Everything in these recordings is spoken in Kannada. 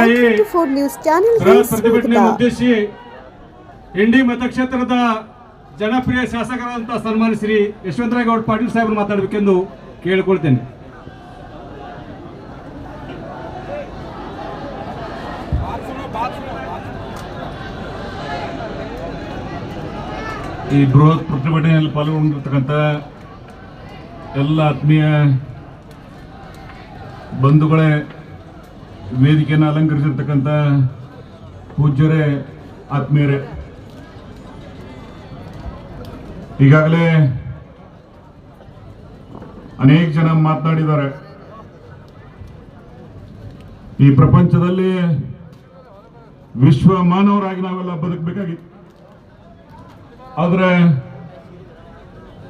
ಈ ಬೃಹತ್ ಪ್ರತಿಭಟನೆ ಉದ್ದೇಶಿಸಿ ಇಂಡಿ ಮತಕ್ಷೇತ್ರದ ಜನಪ್ರಿಯ ಶಾಸಕರಾದಂತಹ ಸನ್ಮಾನ್ಯ ಶ್ರೀ ಯಶವಂತರಾಯಗೌಡ ಪಾಟೀಲ್ ಸಾಹೇಬರು ಮಾತಾಡಬೇಕೆಂದು ಕೇಳಿಕೊಳ್ತೇನೆ. ಈ ಬೃಹತ್ ಪ್ರತಿಭಟನೆಯಲ್ಲಿ ಪಾಲ್ಗೊಂಡಿರ್ತಕ್ಕಂಥ ಎಲ್ಲ ಆತ್ಮೀಯ ಬಂಧುಗಳೇ, ವೇದಿಕೆಯನ್ನು ಅಲಂಕರಿಸಿರ್ತಕ್ಕಂಥ ಪೂಜ್ಯರೇ, ಆತ್ಮೀಯರೇ, ಈಗಾಗಲೇ ಅನೇಕ ಜನ ಮಾತನಾಡಿದ್ದಾರೆ. ಈ ಪ್ರಪಂಚದಲ್ಲಿ ವಿಶ್ವ ಮಾನವರಾಗಿ ನಾವೆಲ್ಲ ಬದುಕಬೇಕಾಗಿತ್ತು. ಆದರೆ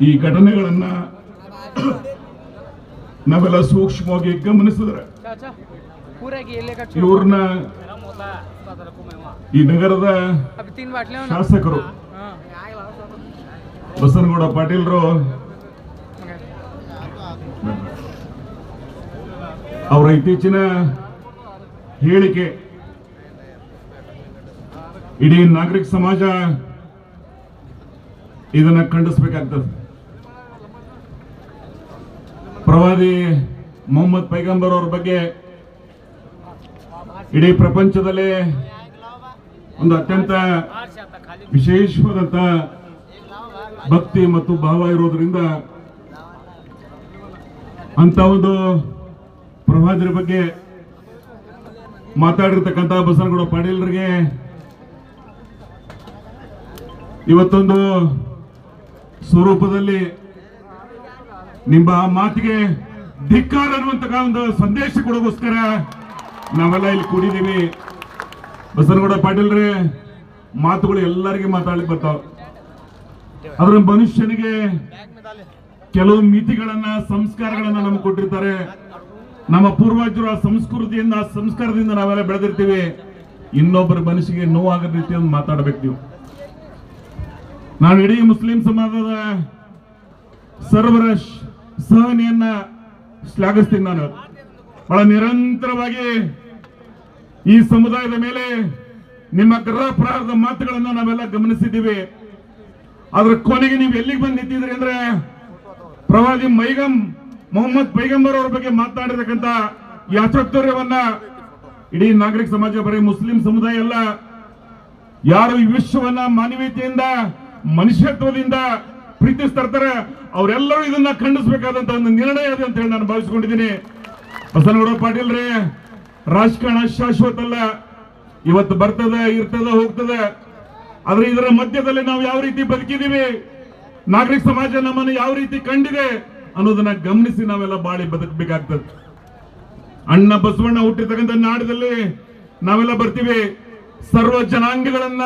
ಈ ಘಟನೆಗಳನ್ನ ನಾವೆಲ್ಲ ಸೂಕ್ಷ್ಮವಾಗಿ ಗಮನಿಸಿದ್ರೆ ಇವ್ರನ್ನ ಈ ನಗರದ ಶಾಸಕರು ಬಸನಗೌಡ ಪಾಟೀಲ್ರು ಅವರ ಇತ್ತೀಚಿನ ಹೇಳಿಕೆ ಇಡೀ ನಾಗರಿಕ ಸಮಾಜ ಇದನ್ನ ಖಂಡಿಸಬೇಕಾಗ್ತದೆ. ಪ್ರವಾದಿ ಮೊಹಮ್ಮದ್ ಪೈಗಂಬರ್ ಅವ್ರ ಬಗ್ಗೆ ಇಡೀ ಪ್ರಪಂಚದಲ್ಲಿ ಒಂದು ಅತ್ಯಂತ ವಿಶೇಷವಾದಂತ ಭಕ್ತಿ ಮತ್ತು ಭಾವ ಇರೋದ್ರಿಂದ ಅಂತ ಒಂದು ಪ್ರವಾದಿಯ ಬಗ್ಗೆ ಮಾತಾಡಿರ್ತಕ್ಕಂಥ ಬಸನಗೌಡ ಪಾಟೀಲ್ರಿಗೆ ಇವತ್ತೊಂದು ಸ್ವರೂಪದಲ್ಲಿ ನಿಮ್ಮ ಮಾತಿಗೆ ಧಿಕ್ಕಾರ ಅನ್ನುವಂತ ಒಂದು ಸಂದೇಶ ಕೊಡೋಗೋಸ್ಕರ ನಾವೆಲ್ಲ ಇಲ್ಲಿ ಕೂಡಿದ್ದೀವಿ. ಬಸನಗೌಡ ಪಾಟೀಲ್ರೆ, ಮಾತುಗಳು ಎಲ್ಲರಿಗೂ ಮಾತಾಡ್ಲಿಕ್ಕೆ ಬರ್ತಾವ. ಆದ್ರೆ ಮನುಷ್ಯನಿಗೆ ಕೆಲವು ಮಿತಿಗಳನ್ನ, ಸಂಸ್ಕಾರಗಳನ್ನ ನಮ್ಗೆ ಕೊಟ್ಟಿರ್ತಾರೆ. ನಮ್ಮ ಪೂರ್ವಜರು ಆ ಸಂಸ್ಕೃತಿಯಿಂದ, ಆ ಸಂಸ್ಕಾರದಿಂದ ನಾವೆಲ್ಲ ಬೆಳೆದಿರ್ತೀವಿ. ಇನ್ನೊಬ್ಬರ ಮನಸ್ಸಿಗೆ ನೋವಾಗದ ರೀತಿಯಲ್ಲಿ ಮಾತಾಡ್ಬೇಕು ನೀವು. ನಾನು ಇಡೀ ಮುಸ್ಲಿಂ ಸಮಾಜದ ಸರ್ವರ ಸಹನೆಯನ್ನ ಶ್ಲಾಘಿಸ್ತೀನಿ. ನಾನು ಬಹಳ ನಿರಂತರವಾಗಿ ಈ ಸಮುದಾಯದ ಮೇಲೆ ನಿಮ್ಮ ಗೃಹಪ್ರಾರದ ಮಾತುಗಳನ್ನ ನಾವೆಲ್ಲ ಗಮನಿಸಿದ್ದೀವಿ. ಆದ್ರೆ ಕೊನೆಗೆ ನೀವು ಎಲ್ಲಿಗೆ ಬಂದು ನಿಂತಿದ್ರಿ ಅಂದ್ರೆ, ಪ್ರವಾದಿ ಮೊಹಮ್ಮದ್ ಪೈಗಂಬರ್ ಅವ್ರ ಬಗ್ಗೆ ಮಾತನಾಡಿರ್ತಕ್ಕಂಥ ಯಾಚೋತ್ತರ್ಯವನ್ನ ಇಡೀ ನಾಗರಿಕ ಸಮಾಜ, ಬರೀ ಮುಸ್ಲಿಂ ಸಮುದಾಯ ಅಲ್ಲ, ಯಾರು ಈ ವಿಶ್ವವನ್ನ ಮಾನವೀಯತೆಯಿಂದ, ಮನುಷ್ಯತ್ವದಿಂದ ಪ್ರೀತಿಸ್ತಾರೆ ಅವರೆಲ್ಲರೂ ಇದನ್ನ ಖಂಡಿಸಬೇಕಾದಂತ ಒಂದು ನಿರ್ಣಯ ಇದೆ ಅಂತ ಹೇಳಿ ನಾನು ಭಾವಿಸಿಕೊಂಡಿದ್ದೀನಿ. ಬಸನಗೌಡ ಪಾಟೀಲ್ರೇ, ರಾಜಕಾರಣ ಶಾಶ್ವತ ಅಲ್ಲ. ಇವತ್ತು ಬರ್ತದೆ, ಇರ್ತದೆ, ಹೋಗ್ತದೆ. ಆದ್ರೆ ಇದರ ಮಧ್ಯದಲ್ಲಿ ನಾವು ಯಾವ ರೀತಿ ಬದುಕಿದೀವಿ, ನಾಗರಿಕ ಸಮಾಜ ನಮ್ಮನ್ನು ಯಾವ ರೀತಿ ಕಂಡಿದೆ ಅನ್ನೋದನ್ನ ಗಮನಿಸಿ ನಾವೆಲ್ಲ ಬಾಳಿ ಬದುಕಬೇಕಾಗ್ತದೆ. ಅಣ್ಣ ಬಸವಣ್ಣ ಹುಟ್ಟಿರ್ತಕ್ಕಂಥ ನಾಡದಲ್ಲಿ ನಾವೆಲ್ಲ ಬರ್ತೀವಿ. ಸರ್ವ ಜನಾಂಗಗಳನ್ನ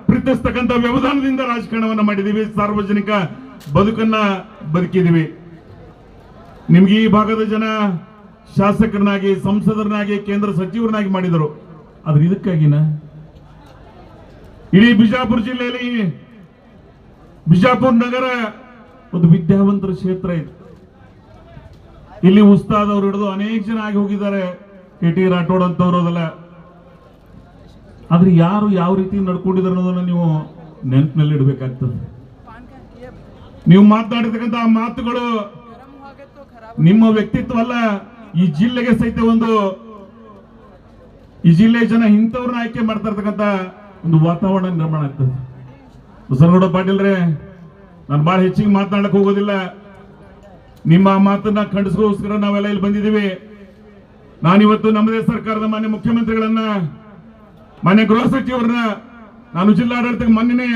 ಪ್ರೀತಿಸ್ತಕ್ಕಂಥ ವ್ಯವಧಾನದಿಂದ ರಾಜಕಾರಣವನ್ನ ಮಾಡಿದೀವಿ, ಸಾರ್ವಜನಿಕ ಬದುಕನ್ನ ಬದುಕಿದೀವಿ. ನಿಮ್ಗೆ ಈ ಭಾಗದ ಜನ ಶಾಸಕರನ್ನಾಗಿ, ಸಂಸದರನ್ನಾಗಿ, ಕೇಂದ್ರ ಸಚಿವರನ್ನಾಗಿ ಮಾಡಿದರು. ಆದ್ರೆ ಇದಕ್ಕಾಗಿನ ಇಡೀ ಬಿಜಾಪುರ ಜಿಲ್ಲೆಯಲ್ಲಿ, ಬಿಜಾಪುರ ನಗರ ಒಂದು ವಿದ್ಯಾವಂತರ ಕ್ಷೇತ್ರ ಇದೆ. ಇಲ್ಲಿ ಉಸ್ತಾದ್ ಅವರು ಹಿಡಿದು ಅನೇಕ ಜನ ಆಗಿ ಹೋಗಿದ್ದಾರೆ, KT ರಾಠೋಡ್ ಅಂತವ್ರೋದಲ್ಲ. ಆದ್ರೆ ಯಾರು ಯಾವ ರೀತಿ ನಡ್ಕೊಂಡಿದ್ದಾರೆ ಅನ್ನೋದನ್ನ ನೀವು ನೆನಪಿನಲ್ಲಿ ಇಡಬೇಕಾಗ್ತದೆ. ನೀವು ಮಾತನಾಡಿರ್ತಕ್ಕಂಥ ಮಾತುಗಳು ನಿಮ್ಮ ವ್ಯಕ್ತಿತ್ವ ಅಲ್ಲ, ಈ ಜಿಲ್ಲೆಗೆ ಸಹಿತ ಈ ಜಿಲ್ಲೆ ಜನ ಇಂಥವ್ರನ್ನ ಆಯ್ಕೆ ಮಾಡ್ತಾ ಇರ್ತಕ್ಕಂಥ ಒಂದು ವಾತಾವರಣ ನಿರ್ಮಾಣ ಆಗ್ತದೆ. ಬಸನಗೌಡ ಪಾಟೀಲ್ರೆ, ನಾನು ಬಹಳ ಹೆಚ್ಚಿಗೆ ಮಾತನಾಡಕ್ ಹೋಗೋದಿಲ್ಲ. ನಿಮ್ಮ ಮಾತನ್ನ ಖಂಡಿಸೋಸ್ಕರ ನಾವೆಲ್ಲ ಇಲ್ಲಿ ಬಂದಿದ್ದೀವಿ. ನಾನಿವತ್ತು ನಮ್ಮದೇ ಸರ್ಕಾರದ ಮಾನ್ಯ ಮುಖ್ಯಮಂತ್ರಿಗಳನ್ನ, ಮಾನ್ಯ ಗೃಹ ಸಚಿವರನ್ನ, ನಾನು ಜಿಲ್ಲಾಡಳಿತಕ್ಕೆ ಮೊನ್ನೆ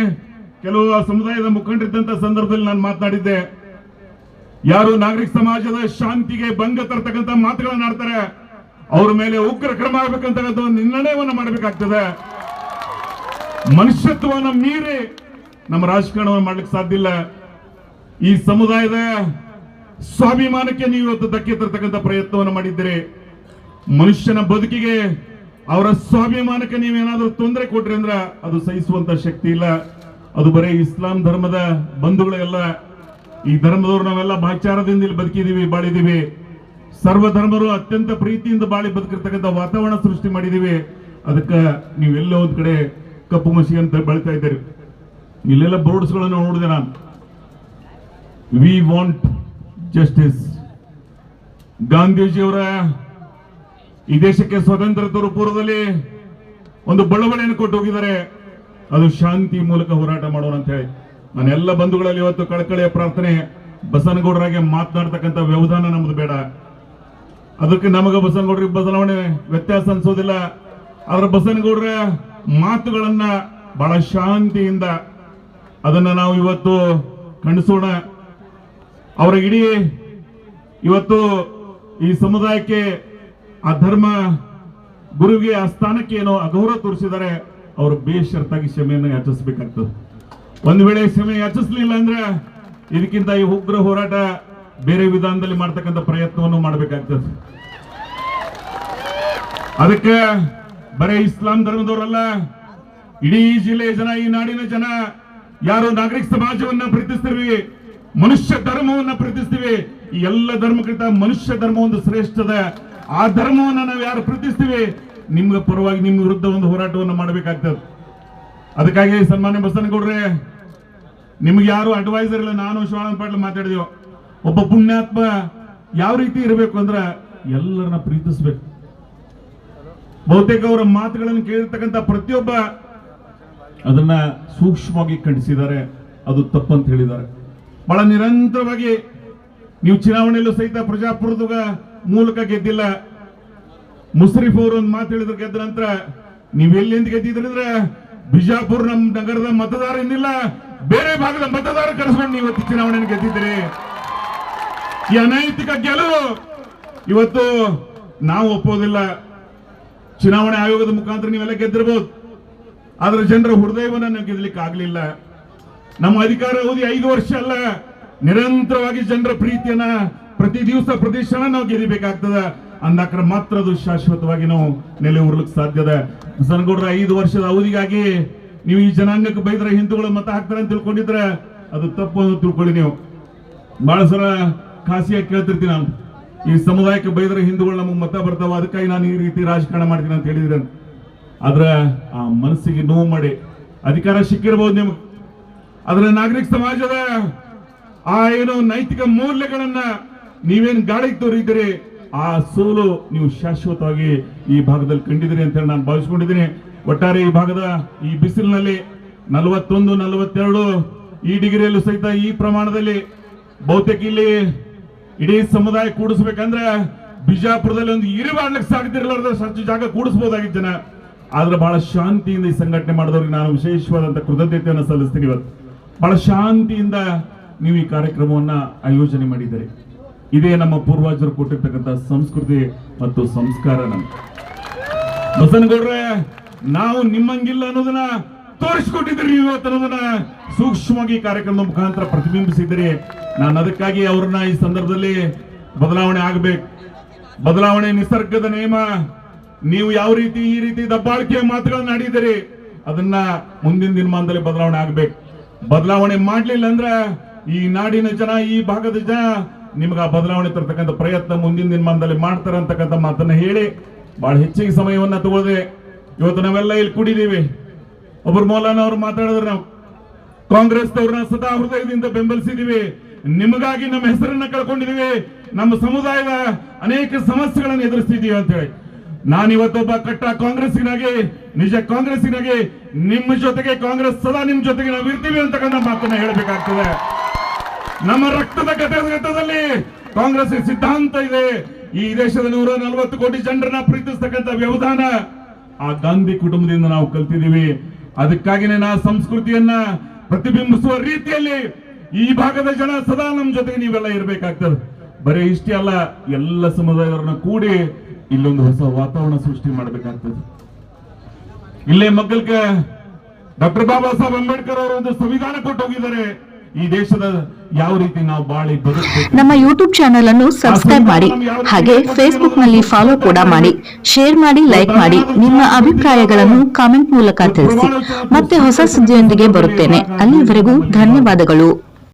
ಕೆಲವು ಸಮುದಾಯದ ಮುಖಂಡರಿದ್ದಂತ ಸಂದರ್ಭದಲ್ಲಿ ನಾನು ಮಾತನಾಡಿದ್ದೆ. ಯಾರು ನಾಗರಿಕ ಸಮಾಜದ ಶಾಂತಿಗೆ ಭಂಗ ತರ್ತಕ್ಕಂಥ ಮಾತುಗಳನ್ನ ಆಡ್ತಾರೆ ಅವ್ರ ಮೇಲೆ ಉಗ್ರ ಕ್ರಮ ಆಗ್ಬೇಕಂತಕ್ಕಂಥ ಒಂದು ನಿರ್ಣಯವನ್ನ ಮಾಡಬೇಕಾಗ್ತದೆ. ಮನುಷ್ಯತ್ವವನ್ನು ಮೀರಿ ನಮ್ಮ ರಾಜಕಾರಣವನ್ನು ಮಾಡ್ಲಿಕ್ಕೆ ಸಾಧ್ಯ ಇಲ್ಲ. ಈ ಸಮುದಾಯದ ಸ್ವಾಭಿಮಾನಕ್ಕೆ ನೀವು ಇವತ್ತು ಧಕ್ಕೆ ತರ್ತಕ್ಕಂಥ ಪ್ರಯತ್ನವನ್ನು ಮಾಡಿದ್ದೀರಿ. ಮನುಷ್ಯನ ಬದುಕಿಗೆ, ಅವರ ಸ್ವಾಭಿಮಾನಕ್ಕೆ ನೀವೇನಾದ್ರೂ ತೊಂದರೆ ಕೊಟ್ರಿ ಅಂದ್ರ ಅದು ಸಹಿಸುವಂತ ಶಕ್ತಿ ಇಲ್ಲ. ಅದು ಬರೀ ಇಸ್ಲಾಂ ಧರ್ಮದ ಬಂಧುಗಳೆಲ್ಲ, ಈ ಧರ್ಮದವ್ರು ನಾವೆಲ್ಲ ಭಾಚಾರದಿಂದ ಇಲ್ಲಿ ಬದುಕಿದೀವಿ, ಬಾಳಿದೀವಿ. ಸರ್ವಧರ್ಮರು ಅತ್ಯಂತ ಪ್ರೀತಿಯಿಂದ ಬಾಳಿ ಬದುಕಿರ್ತಕ್ಕಂಥ ವಾತಾವರಣ ಸೃಷ್ಟಿ ಮಾಡಿದೀವಿ. ಅದಕ್ಕೆ ನೀವೆಲ್ಲೋ ಒಂದ್ ಕಡೆ ಕಪ್ಪು ಮಸಿ ಅಂತ ಬೆಳ್ತಾ ಇದ್ದೀರಿ. ಇಲ್ಲೆಲ್ಲ ಬೋರ್ಡ್ಸ್ಗಳನ್ನು ನೋಡಿದೆ ನಾನು. We want justice. ಗಾಂಧೀಜಿಯವರ ಈ ದೇಶಕ್ಕೆ ಸ್ವಾತಂತ್ರ್ಯ ತರುವ ಪೂರ್ವದಲ್ಲಿ ಒಂದು ಬಡವಣೆಯನ್ನು ಕೊಟ್ಟು ಹೋಗಿದ್ದಾರೆ. ಅದು ಶಾಂತಿ ಮೂಲಕ ಹೋರಾಟ ಮಾಡೋಣ ಅಂತ ಹೇಳಿ. ನನ್ನ ಎಲ್ಲ ಬಂಧುಗಳಲ್ಲಿ ಇವತ್ತು ಕಳಕಳಿಯ ಪ್ರಾರ್ಥನೆ, ಬಸನಗೌಡರಾಗೆ ಮಾತನಾಡ್ತಕ್ಕಂಥ ವ್ಯವಧಾನ ನಮ್ದು ಬೇಡ. ಅದಕ್ಕೆ ನಮಗ ಬಸನಗೌಡರಿಗೆ ಬದಲಾವಣೆ ವ್ಯತ್ಯಾಸ ಅನ್ಸೋದಿಲ್ಲ. ಆದ್ರೆ ಬಸನಗೌಡರ ಮಾತುಗಳನ್ನ ಬಹಳ ಶಾಂತಿಯಿಂದ ಅದನ್ನ ನಾವು ಇವತ್ತು ಖಂಡಿಸೋಣ. ಅವರ ಇಡೀ ಇವತ್ತು ಈ ಸಮುದಾಯಕ್ಕೆ ಆ ಧರ್ಮ ಗುರುವಿಗೆ ಆ ಸ್ಥಾನಕ್ಕೆ ಏನೋ ಅಗೌರವ ತೋರಿಸಿದ್ದಾರೆ. ಅವರು ಬೇಷರತ್ತಾಗಿ ಕ್ಷಮೆಯನ್ನು ಯಾಚಿಸಬೇಕಾಗ್ತದೆ. ಒಂದು ವೇಳೆ ಕ್ಷಮೆ ಯಾಚಿಸಲಿಲ್ಲ ಅಂದ್ರೆ ಇದಕ್ಕಿಂತ ಈ ಉಗ್ರ ಹೋರಾಟ ಬೇರೆ ವಿಧಾನದಲ್ಲಿ ಮಾಡ್ತಕ್ಕಂಥ ಪ್ರಯತ್ನವನ್ನು ಮಾಡಬೇಕಾಗ್ತದೆ. ಅದಕ್ಕೆ ಬರೀ ಇಸ್ಲಾಂ ಧರ್ಮದವರಲ್ಲ, ಇಡೀ ಜಿಲ್ಲೆಯ ಜನ, ಈ ನಾಡಿನ ಜನ ಯಾರು ನಾಗರಿಕ ಸಮಾಜವನ್ನ ಪ್ರೀತಿಸ್ತೀವಿ, ಮನುಷ್ಯ ಧರ್ಮವನ್ನ ಪ್ರೀತಿಸ್ತೀವಿ, ಈ ಎಲ್ಲ ಧರ್ಮಕ್ಕಿಂತ ಮನುಷ್ಯ ಧರ್ಮ ಒಂದು ಶ್ರೇಷ್ಠದ. ಆ ಧರ್ಮವನ್ನ ನಾವು ಯಾರು ಪ್ರೀತಿಸ್ತೀವಿ, ನಿಮ್ಗೆ ಪರವಾಗಿ ನಿಮ್ಮ ವಿರುದ್ಧ ಒಂದು ಹೋರಾಟವನ್ನು ಮಾಡಬೇಕಾಗ್ತದೆ. ಅದಕ್ಕಾಗಿ ಸನ್ಮಾನ್ಯ ಬಸನಗೌಡ್ರೆ, ನಿಮ್ಗೆ ಯಾರು ಅಡ್ವೈಸರ್ ಇಲ್ಲ. ನಾನು ಶಿವಾನಂದ ಪಾಟೀಲ್ ಮಾತಾಡಿದೆವು. ಒಬ್ಬ ಪುಣ್ಯಾತ್ಮ ಯಾವ ರೀತಿ ಇರಬೇಕು ಅಂದ್ರೆ ಎಲ್ಲರನ್ನ ಪ್ರೀತಿಸ್ಬೇಕು. ಬಹುತೇಕ ಅವರ ಮಾತುಗಳನ್ನು ಕೇಳಿರ್ತಕ್ಕಂಥ ಪ್ರತಿಯೊಬ್ಬ ಅದನ್ನ ಸೂಕ್ಷ್ಮವಾಗಿ ಖಂಡಿಸಿದ್ದಾರೆ. ಅದು ತಪ್ಪಂತ ಹೇಳಿದ್ದಾರೆ. ಬಹಳ ನಿರಂತರವಾಗಿ ನೀವು ಚುನಾವಣೆಯಲ್ಲೂ ಸಹಿತ ಪ್ರಜಾಪ್ರಭುತ್ವ ಮೂಲಕ ಗೆದ್ದಿಲ್ಲ. ಮುಷರಫ್ ಅವರು ಒಂದು ಮಾತು ಹೇಳಿದ್ರು ಗೆದ್ದ ನಂತರ, ನೀವು ಎಲ್ಲಿಂದ ಗೆದ್ದಿದ್ರಂದ್ರೆ ಬಿಜಾಪುರ ನಮ್ಮ ನಗರದ ಮತದಾರ ಏನಿಲ್ಲ, ಬೇರೆ ಭಾಗದ ಮತದಾರ ಕರೆಸ್ಕೊಂಡು ನೀವು ಇವತ್ತು ಚುನಾವಣೆಯನ್ನು ಗೆದ್ದಿದ್ದೀರಿ. ಈ ಅನೈತಿಕ ಗೆಲುವು ಇವತ್ತು ನಾವು ಒಪ್ಪೋದಿಲ್ಲ. ಚುನಾವಣೆ ಆಯೋಗದ ಮುಖಾಂತರ ನೀವೆಲ್ಲ ಗೆದ್ದಿರಬಹುದು, ಆದ್ರೆ ಜನರ ಹೃದಯವನ್ನ ನಾವು ಗೆದ್ದಲಿಕ್ಕೆ ಆಗ್ಲಿಲ್ಲ. ನಮ್ಮ ಅಧಿಕಾರ ಅವಧಿ 5 ವರ್ಷ ಅಲ್ಲ, ನಿರಂತರವಾಗಿ ಜನರ ಪ್ರೀತಿಯನ್ನ ಪ್ರತಿ ದಿವಸ ಪ್ರತಿ ಕ್ಷಣ ನಾವು ಗೆದಿಬೇಕಾಗ್ತದ. ಅಂದಾಕ್ರ ಮಾತ್ರ ಅದು ಶಾಶ್ವತವಾಗಿ ನಾವು ನೆಲೆ ಊರ್ಲಿಕ್ಕೆ ಸಾಧ್ಯದ. ಬಸನಗೌಡರ 5 ವರ್ಷದ ಅವಧಿಗಾಗಿ ನೀವು ಈ ಜನಾಂಗಕ್ಕೆ ಬೈದ್ರೆ ಹಿಂದೂಗಳು ಮತ ಹಾಕ್ತಾರೆ ಅಂತ ತಿಳ್ಕೊಂಡಿದ್ರೆ ಅದು ತಪ್ಪು ಅಂತ ತಿಳ್ಕೊಳ್ಳಿ. ನೀವು ಬಹಳ ಸಲ ಖಾಸಿಯಾಗಿ ಕೇಳ್ತಿರ್ತೀನಿ ನಾನು, ಈ ಸಮುದಾಯಕ್ಕೆ ಬೈದ್ರೆ ಹಿಂದೂಗಳು ನಮಗೆ ಮತ ಬರ್ತಾವ, ಅದಕ್ಕಾಗಿ ನಾನು ಈ ರೀತಿ ರಾಜಕಾರಣ ಮಾಡ್ತೀನಿ ಅಂತ ಹೇಳಿದ್ರೆ, ಆದ್ರೆ ಆ ಮನಸ್ಸಿಗೆ ನೋವು ಮಾಡಿ ಅಧಿಕಾರ ಸಿಕ್ಕಿರಬಹುದು ನಿಮಗೆ. ಆದ್ರೆ ನಾಗರಿಕ ಸಮಾಜದ ಆ ಏನೋ ನೈತಿಕ ಮೌಲ್ಯಗಳನ್ನ ನೀವೇನು ಗಾಳಿಗೆ ತೋರಿದ್ದೀರಿ, ಆ ಸೋಲು ನೀವು ಶಾಶ್ವತವಾಗಿ ಈ ಭಾಗದಲ್ಲಿ ಕಂಡಿದ್ದೀರಿ ಅಂತ ಹೇಳಿ ನಾನು ಭಾವಿಸ್ಕೊಂಡಿದ್ದೀನಿ. ಒಟ್ಟಾರೆ ಈ ಭಾಗದ ಈ ಬಿಸಿಲಿನಲ್ಲಿ 41, 42 ಈ ಡಿಗ್ರಿಯಲ್ಲೂ ಸಹಿತ ಈ ಪ್ರಮಾಣದಲ್ಲಿ ಬಹುತೇಕ ಇಲ್ಲಿ ಇಡೀ ಸಮುದಾಯ ಕೂಡಿಸ್ಬೇಕಂದ್ರೆ ಬಿಜಾಪುರದಲ್ಲಿ ಒಂದು ಇರುವಾಡ್ಲಿಕ್ಕೆ ಸಾಧ್ಯತಿರಲಾರ್ದಷ್ಟು ಜಾಗ ಕೂಡಿಸಬಹುದಾಗಿತ್ತು ಜನ. ಆದ್ರೆ ಬಹಳ ಶಾಂತಿಯಿಂದ ಈ ಸಂಘಟನೆ ಮಾಡಿದವ್ರಿಗೆ ನಾನು ವಿಶೇಷವಾದಂತ ಕೃತಜ್ಞತೆಯನ್ನು ಸಲ್ಲಿಸ್ತೀನಿ. ಇವತ್ತು ಬಹಳ ಶಾಂತಿಯಿಂದ ನೀವು ಈ ಕಾರ್ಯಕ್ರಮವನ್ನ ಆಯೋಜನೆ ಮಾಡಿದ್ದೀರಿ. ಇದೇ ನಮ್ಮ ಪೂರ್ವಜರು ಕೊಟ್ಟಿರ್ತಕ್ಕಂಥ ಸಂಸ್ಕೃತಿ ಮತ್ತು ಸಂಸ್ಕಾರ. ನಮ್ಮ ಬಸನಗೌಡ್ರೆ, ನಾವು ನಿಮ್ಮಂಗಿಲ್ಲ ಅನ್ನೋದನ್ನ ತೋರಿಸ್ಕೊಟ್ಟಿದ್ರಿ. ಇವತ್ತು ಅನ್ನೋದನ್ನ ಸೂಕ್ಷ್ಮವಾಗಿ ಕಾರ್ಯಕ್ರಮದ ಮುಖಾಂತರ ಪ್ರತಿಬಿಂಬಿಸಿದ್ದೀರಿ. ನಾನು ಅದಕ್ಕಾಗಿ ಅವ್ರನ್ನ ಈ ಸಂದರ್ಭದಲ್ಲಿ ಬದಲಾವಣೆ ಆಗಬೇಕು. ಬದಲಾವಣೆ ನಿಸರ್ಗದ ನಿಯಮ. ನೀವು ಯಾವ ರೀತಿ ಈ ರೀತಿ ದಬ್ಬಾಳಿಕೆಯ ಮಾತುಗಳನ್ನ ಆಡಿದಿರಿ, ಅದನ್ನ ಮುಂದಿನ ದಿನಮಾನದಲ್ಲಿ ಬದಲಾವಣೆ ಆಗಬೇಕು. ಬದಲಾವಣೆ ಮಾಡ್ಲಿಲ್ಲ ಅಂದ್ರೆ ಈ ನಾಡಿನ ಜನ, ಈ ಭಾಗದ ಜನ ನಿಮ್ಗೆ ಆ ಬದಲಾವಣೆ ತರ್ತಕ್ಕಂಥ ಪ್ರಯತ್ನ ಮುಂದಿನ ದಿನಮಾನದಲ್ಲಿ ಮಾಡ್ತಾರೆ ಅಂತಕ್ಕಂಥ ಮಾತನ್ನ ಹೇಳಿ ಬಹಳ ಹೆಚ್ಚಿಗೆ ಸಮಯವನ್ನ ತಗೊಳ್ಳದೆ ಇವತ್ತು ನಾವೆಲ್ಲ ಇಲ್ಲಿ ಕೂಡಿದೀವಿ. ಒಬ್ಬರು ಮೌಲಾನ ಅವ್ರು ಮಾತಾಡಿದ್ರೆ, ನಾವು ಕಾಂಗ್ರೆಸ್ ಅವ್ರನ್ನ ಸದಾ ಹೃದಯದಿಂದ ಬೆಂಬಲಿಸಿದೀವಿ. ನಿಮಗಾಗಿ ನಮ್ಮ ಹೆಸರನ್ನ ಕಳ್ಕೊಂಡಿದೀವಿ, ನಮ್ಮ ಸಮುದಾಯದ ಅನೇಕ ಸಮಸ್ಯೆಗಳನ್ನು ಎದುರಿಸ್ತಿದೀವಿ ಅಂತ ಹೇಳಿ. ನಾನಿವತ್ತೊಬ್ಬ ಕಟ್ಟ ಕಾಂಗ್ರೆಸ್ಸಿನಾಗಿ, ನಿಜ ಕಾಂಗ್ರೆಸ್ಸಿನಾಗಿ ನಿಮ್ಮ ಜೊತೆಗೆ, ಕಾಂಗ್ರೆಸ್ ಸದಾ ನಿಮ್ ಜೊತೆಗೆ ನಾವು ಇರ್ತೀವಿ ಅಂತಕ್ಕಂಥ ಮಾತನ್ನ ಹೇಳಬೇಕಾಗ್ತದೆ. ನಮ್ಮ ರಕ್ತದ ಗತದಲ್ಲಿ ಕಾಂಗ್ರೆಸ್ ಸಿದ್ಧಾಂತ ಇದೆ. ಈ ದೇಶದ 140 ಕೋಟಿ ಜನರನ್ನ ಪ್ರೀತಿಸ್ತಕ್ಕಂಥ ವ್ಯವಧಾನ ಆ ಗಾಂಧಿ ಕುಟುಂಬದಿಂದ ನಾವು ಕಲ್ತಿದ್ದೀವಿ. ಅದಕ್ಕಾಗಿನೇ ನಾ ಸಂಸ್ಕೃತಿಯನ್ನ ಪ್ರತಿಬಿಂಬಿಸುವ ರೀತಿಯಲ್ಲಿ ಈ ಭಾಗದ ಜನ ಸದಾ ನಮ್ಮ ಜೊತೆಗೆ ನೀವೆಲ್ಲ ಇರಬೇಕಾಗ್ತದೆ. ಬರೀ ಇಷ್ಟೇ ಅಲ್ಲ, ಎಲ್ಲ ಸಮುದಾಯದವರನ್ನ ಕೂಡಿ ಇಲ್ಲೊಂದು ಹೊಸ ವಾತಾವರಣ ಸೃಷ್ಟಿ ಮಾಡಬೇಕಾಗ್ತದೆ. ಇಲ್ಲೇ ಮಕ್ಕಳಿಗೆ ಡಾಕ್ಟರ್ ಬಾಬಾ ಸಾಹೇಬ್ ಅಂಬೇಡ್ಕರ್ ಅವರು ಒಂದು ಸಂವಿಧಾನ ಕೊಟ್ಟು ಹೋಗಿದ್ದಾರೆ. ಈ ದೇಶದ ಯಾವ ರೀತಿ ನಾವು ಬಾಳಿ ಬದುಕಬೇಕು. ನಮ್ಮ ಯೂಟ್ಯೂಬ್ ಚಾನೆಲ್ ಅನ್ನು ಸಬ್ಸ್ಕ್ರೈಬ್ ಮಾಡಿ, ಹಾಗೆ ಫೇಸ್ಬುಕ್ ನಲ್ಲಿ ಫಾಲೋ ಕೂಡ ಮಾಡಿ, ಶೇರ್ ಮಾಡಿ, ಲೈಕ್ ಮಾಡಿ. ನಿಮ್ಮ ಅಭಿಪ್ರಾಯಗಳನ್ನು ಕಾಮೆಂಟ್ ಮೂಲಕ ತಿಳಿಸಿ. ಮತ್ತೆ ಹೊಸ ಸುದ್ದಿಯೊಂದಿಗೆ ಬರುತ್ತೇನೆ. ಅಲ್ಲಿವರೆಗೂ ಧನ್ಯವಾದಗಳು.